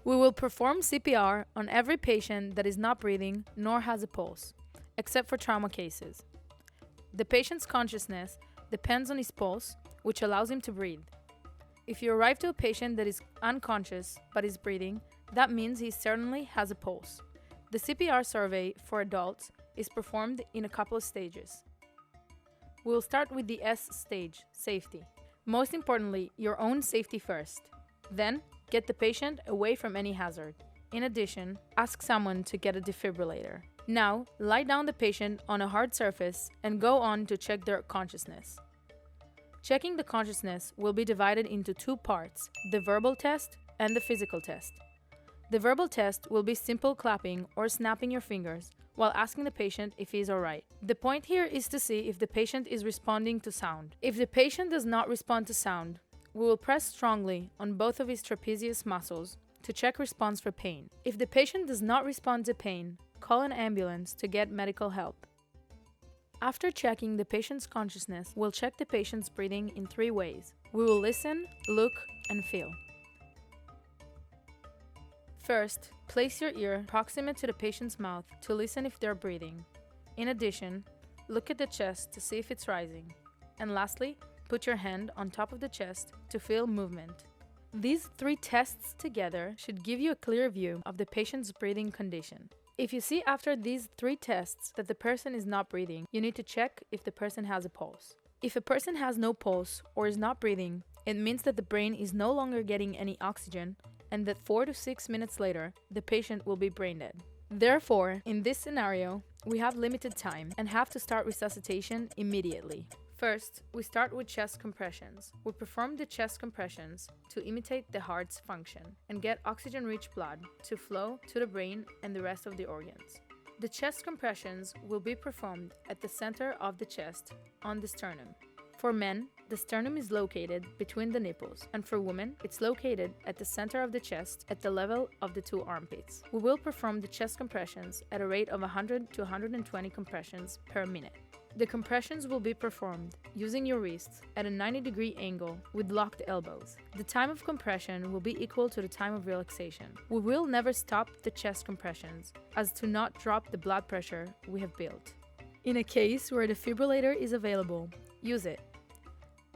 We will perform CPR on every patient that is not breathing nor has a pulse, except for trauma cases. The patient's consciousness depends on his pulse, which allows him to breathe. If you arrive to a patient that is unconscious but is breathing, that means he certainly has a pulse. The CPR survey for adults is performed in a couple of stages. We will start with the S stage, safety. Most importantly, your own safety first. Then, get the patient away from any hazard. In addition, ask someone to get a defibrillator. Now, lie down the patient on a hard surface and go on to check their consciousness. Checking the consciousness will be divided into two parts, the verbal test and the physical test. The verbal test will be simple clapping or snapping your fingers while asking the patient if he is alright. The point here is to see if the patient is responding to sound. If the patient does not respond to sound, we will press strongly on both of his trapezius muscles to check response for pain. If the patient does not respond to pain, call an ambulance to get medical help. After checking the patient's consciousness, we'll check the patient's breathing in 3 ways. We will listen, look, and feel. First, place your ear proximate to the patient's mouth to listen if they're breathing. In addition, look at the chest to see if it's rising. And lastly, put your hand on top of the chest to feel movement. These 3 tests together should give you a clear view of the patient's breathing condition. If you see after these 3 tests that the person is not breathing, you need to check if the person has a pulse. If a person has no pulse or is not breathing, it means that the brain is no longer getting any oxygen and that 4 to 6 minutes later, the patient will be brain dead. Therefore, in this scenario, we have limited time and have to start resuscitation immediately. First, we start with chest compressions. We perform the chest compressions to imitate the heart's function and get oxygen-rich blood to flow to the brain and the rest of the organs. The chest compressions will be performed at the center of the chest on the sternum. For men, the sternum is located between the nipples, and for women, it's located at the center of the chest at the level of the 2 armpits. We will perform the chest compressions at a rate of 100 to 120 compressions per minute. The compressions will be performed using your wrists at a 90-degree angle with locked elbows. The time of compression will be equal to the time of relaxation. We will never stop the chest compressions as to not drop the blood pressure we have built. In a case where a defibrillator is available, use it.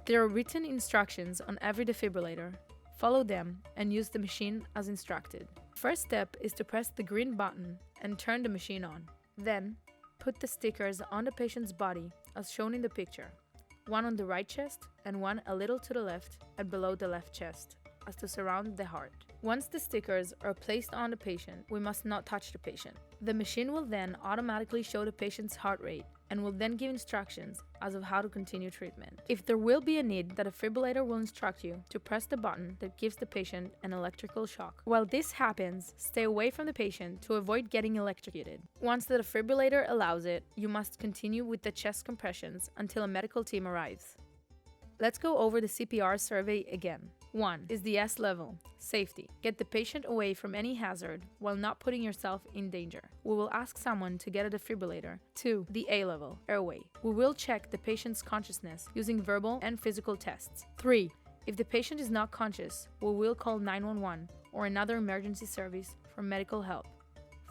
There are written instructions on every defibrillator. Follow them and use the machine as instructed. First step is to press the green button and turn the machine on. Then, put the stickers on the patient's body as shown in the picture, one on the right chest and one a little to the left and below the left chest, as to surround the heart. Once the stickers are placed on the patient, we must not touch the patient. The machine will then automatically show the patient's heart rate and will then give instructions as of how to continue treatment. If there will be a need, the defibrillator will instruct you to press the button that gives the patient an electrical shock. While this happens, stay away from the patient to avoid getting electrocuted. Once the defibrillator allows it, you must continue with the chest compressions until a medical team arrives. Let's go over the CPR survey again. 1 is the S level, safety. Get the patient away from any hazard while not putting yourself in danger. We will ask someone to get a defibrillator. 2, the A level, airway. We will check the patient's consciousness using verbal and physical tests. 3, if the patient is not conscious, we will call 911 or another emergency service for medical help.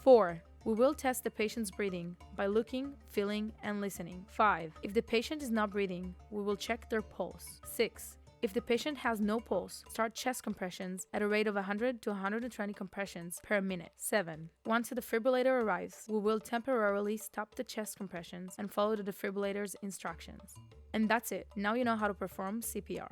4, we will test the patient's breathing by looking, feeling, and listening. 5, if the patient is not breathing, we will check their pulse. 6, if the patient has no pulse, start chest compressions at a rate of 100 to 120 compressions per minute. 7. Once the defibrillator arrives, we will temporarily stop the chest compressions and follow the defibrillator's instructions. And that's it. Now you know how to perform CPR.